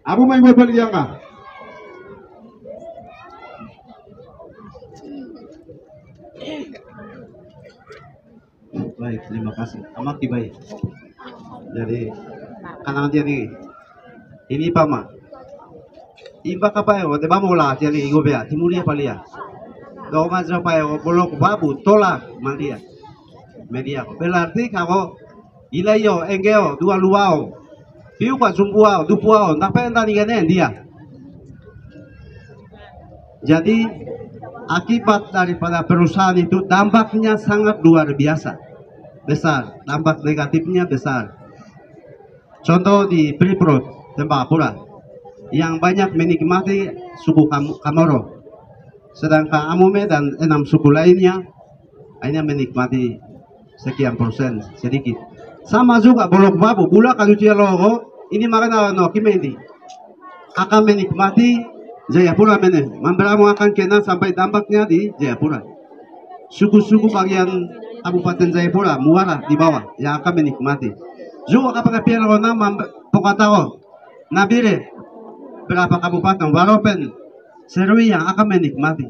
Abu main buat balik yang kah? Baik, terima kasih. Amat baik. Jadi, kanan dia ini pama. Iba kapay o, di ba mo lahat yan igo ba? Timulia palia. Do mas pa o bolok babu tolak mandia. Media ko. Berarti kako ilayo engeo dua luao. Piu pa sumpuao, dupuao, napenda ni ganen dia. Jadi akibat daripada perusahaan itu dampaknya sangat luar biasa. Besar, dampak negatifnya besar. Contoh di Freeport, Tembagapura, yang banyak menikmati suku Kamoro, sedangkan Amume dan 6 suku lainnya hanya menikmati sekian persen, sedikit. Sama juga Bolok Babu, Bula Kalucia Logo, ini makanya no Kimendi akan menikmati Jayapura mene, Mamberamo akan kena sampai dampaknya di Jayapura. Suku-suku bagian Kabupaten Jayapura, Muara di bawah yang akan menikmati. Juga kapag piano na Pokatao, Nabire, berapa kabupaten, Waropen, Serui yang akan menikmati.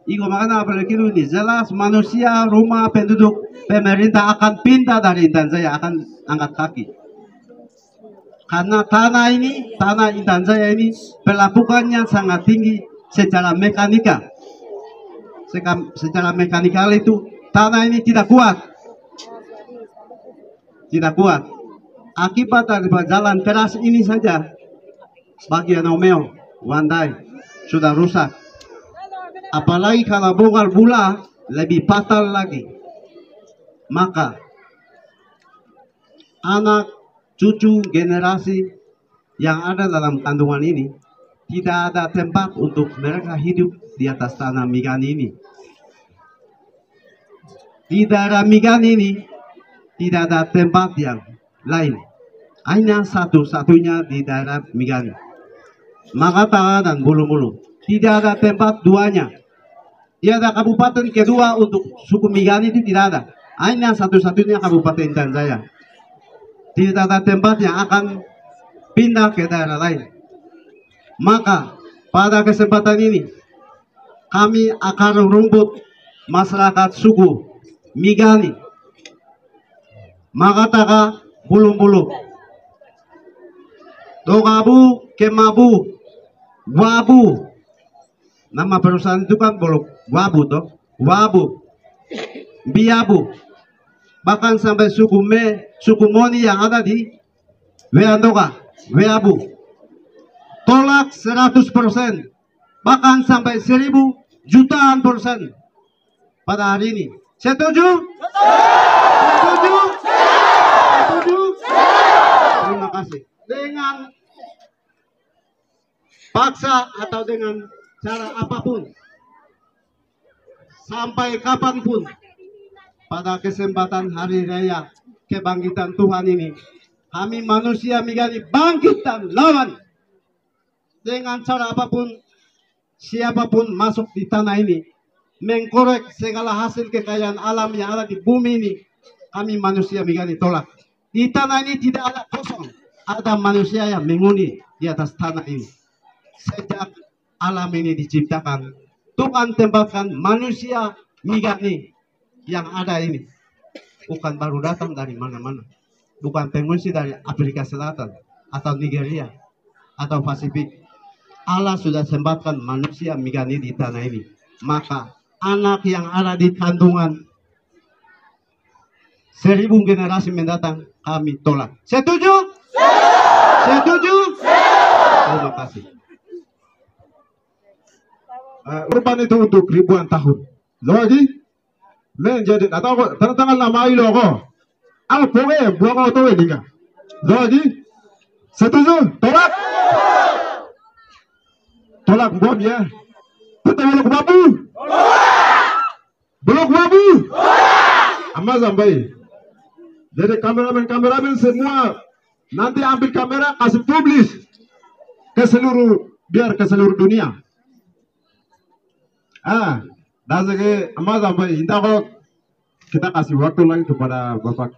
Igo makanya apalagi ini jelas manusia, rumah, penduduk, pemerintah akan pindah dari Intan Jaya, akan angkat kaki. Karena tanah Intan Jaya ini pelabuhannya sangat tinggi secara mekanika. Secara mekanikal itu tanah ini tidak kuat. Tidak kuat. Akibat dari jalan teras ini saja bagian Omeo, Wandai sudah rusak. Apalagi kalau Bogal Bula lebih fatal lagi. Maka anak cucu generasi yang ada dalam kandungan ini tidak ada tempat untuk mereka hidup di atas tanah Migani ini. Di daerah Migani ini tidak ada tempat yang lain. Hanya satu-satunya di daerah Migani. Makata dan Bulu-Bulu. Tidak ada tempat duanya. Tidak ada kabupaten kedua untuk suku Migani itu tidak ada. Hanya satu-satunya Kabupaten Intan Jaya. Tidak ada tempat yang akan pindah ke daerah lain. Maka pada kesempatan ini kami akar rumput masyarakat suku Migani, Makataka, Bulu-Bulu, Dogabu, Kemabu, Wabu. Nama perusahaan itu kan Bolok Wabu toh, Wabu, Biabu, bahkan sampai suku Moni yang ada di Weandoka, Weabu, tolak 100%, bahkan sampai 1000 jutaan persen pada hari ini. Setuju? Setuju? Setuju? Terima kasih. Dengan paksa atau dengan cara apapun, sampai kapanpun, pada kesempatan hari raya kebangkitan Tuhan ini, kami manusia Migani bangkit dan lawan. Dengan cara apapun, siapapun masuk di tanah ini, mengkorek segala hasil kekayaan alam yang ada di bumi ini, kami manusia Migani tolak. Di tanah ini tidak ada kosong, ada manusia yang menghuni di atas tanah ini. Sejak alam ini diciptakan, Tuhan tempatkan manusia Migani yang ada ini. Bukan baru datang dari mana-mana. Bukan pengungsi dari Afrika Selatan atau Nigeria atau Pasifik. Allah sudah tempatkan manusia Migani di tanah ini. Maka anak yang ada di kandungan 1000 generasi mendatang kami tolak. Setuju? Setuju? Terima kasih. Urban itu untuk ribuan tahun. Lagi menjadi atau tanda-tanda nama ilo ko. Ang poge buang auto ini kan. Lagi setuju? Tolak? Tolak bom ya. Betul Bolok Babu. Bolok Babu. Amma sampai. Jadi kameramen semua nanti ambil kamera kasih publis ke seluruh dunia. Dasar amma sampai inta kok kita kasih waktu lagi kepada Bapak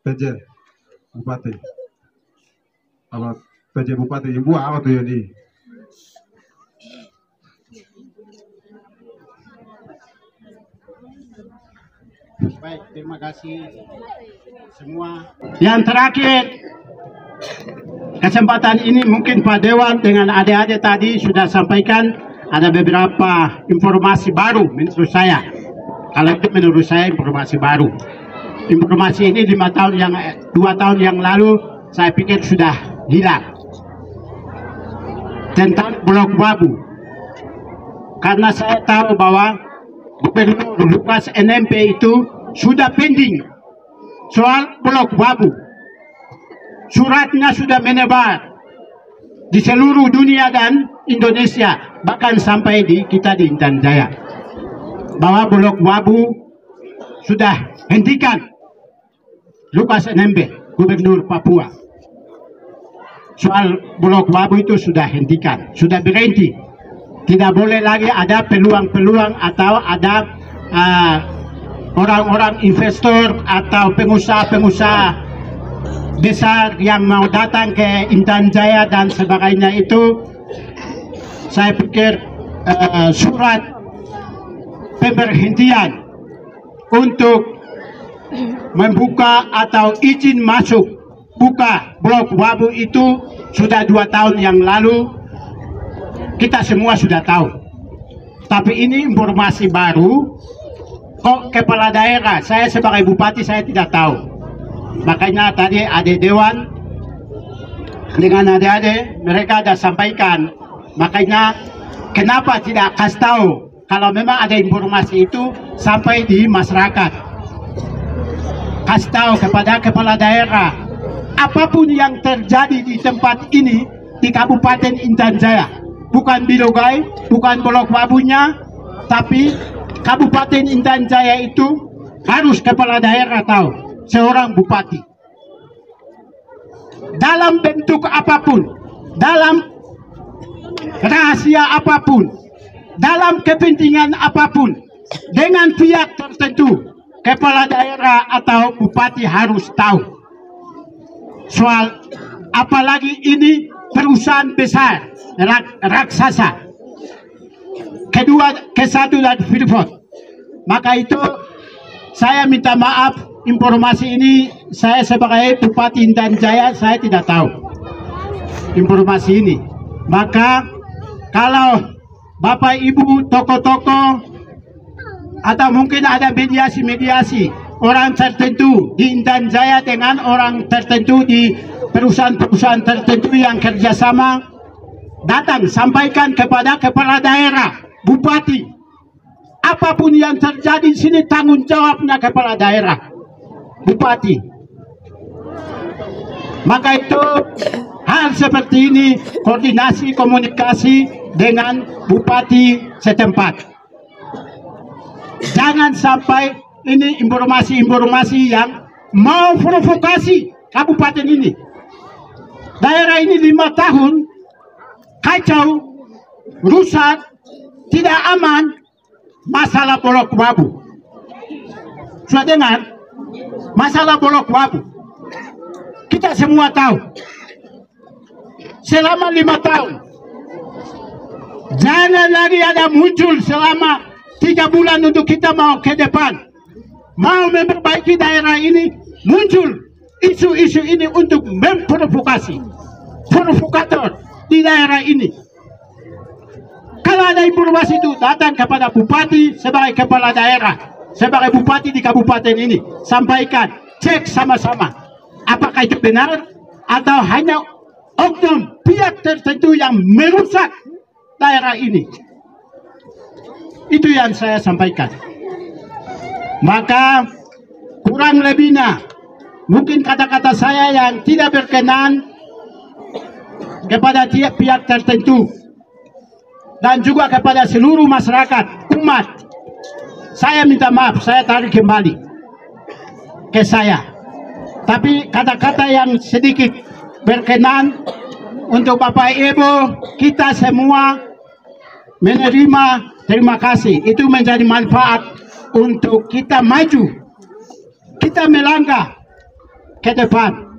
PJ Bupati. Kalau PJ Bupati Ibu apa tuh ya di? Baik, terima kasih semua. Yang terakhir, kesempatan ini mungkin Pak Dewan dengan adik-adik tadi sudah sampaikan ada beberapa informasi baru menurut saya. Kalau itu menurut saya informasi baru. Informasi ini 2 tahun yang lalu saya pikir sudah hilang tentang Blok Wabu. Karena saya tahu bahwa Gubernur Lukas NMP itu sudah pending soal Blok Wabu. Suratnya sudah menyebar di seluruh dunia dan Indonesia, bahkan sampai di kita di Intan Jaya, bahwa Blok Wabu sudah hentikan Lukas NMP, Gubernur Papua. Soal Blok Wabu itu sudah hentikan, sudah berhenti. Tidak boleh lagi ada peluang-peluang atau ada orang-orang investor atau pengusaha-pengusaha besar yang mau datang ke Intan Jaya dan sebagainya itu. Saya pikir surat pemberhentian untuk membuka atau izin masuk buka Blok Wabu itu sudah 2 tahun yang lalu. Kita semua sudah tahu, tapi ini informasi baru. Kok kepala daerah, saya sebagai bupati saya tidak tahu. Makanya tadi adik Dewan dengan adik-adik mereka ada sampaikan. Makanya kenapa tidak kasih tahu kalau memang ada informasi itu sampai di masyarakat. Kasih tahu kepada kepala daerah apapun yang terjadi di tempat ini di Kabupaten Intan Jaya. Bukan Bilogai, bukan Blok Wabunya, tapi Kabupaten Intan Jaya itu harus kepala daerah tahu, seorang bupati. Dalam bentuk apapun, dalam rahasia apapun, dalam kepentingan apapun, dengan pihak tertentu, kepala daerah atau bupati harus tahu. Soal apalagi ini perusahaan besar, raksasa, ke-1 dan Freeport. Maka itu saya minta maaf, informasi ini saya sebagai Bupati Intan Jaya saya tidak tahu informasi ini. Maka kalau Bapak Ibu tokoh-tokoh atau mungkin ada mediasi-mediasi orang tertentu di Intan Jaya dengan orang tertentu di perusahaan-perusahaan tertentu yang kerjasama, datang sampaikan kepada kepala daerah, bupati, apapun yang terjadi di sini tanggung jawabnya kepala daerah, bupati. Maka itu hal seperti ini koordinasi komunikasi dengan bupati setempat. Jangan sampai ini informasi-informasi yang mau provokasi kabupaten ini. Daerah ini 5 tahun kacau, rusak, tidak aman, masalah Blok Wabu. Sudah dengar? Masalah Blok Wabu. Kita semua tahu. Selama 5 tahun. Jangan lagi ada muncul selama 3 bulan untuk kita mau ke depan. Mau memperbaiki daerah ini, muncul isu-isu ini untuk memprovokasi. Provokator di daerah ini. Kalau ada informasi itu datang kepada bupati sebagai kepala daerah, sebagai bupati di kabupaten ini, sampaikan, cek sama-sama apakah itu benar atau hanya oknum pihak tertentu yang merusak daerah ini. Itu yang saya sampaikan. Maka kurang lebihnya mungkin kata-kata saya yang tidak berkenan kepada tiap pihak tertentu dan juga kepada seluruh masyarakat umat, saya minta maaf, saya tarik kembali ke saya. Tapi kata-kata yang sedikit berkenan untuk Bapak Ibu, kita semua menerima, terima kasih. Itu menjadi manfaat untuk kita maju, kita melangkah ke depan.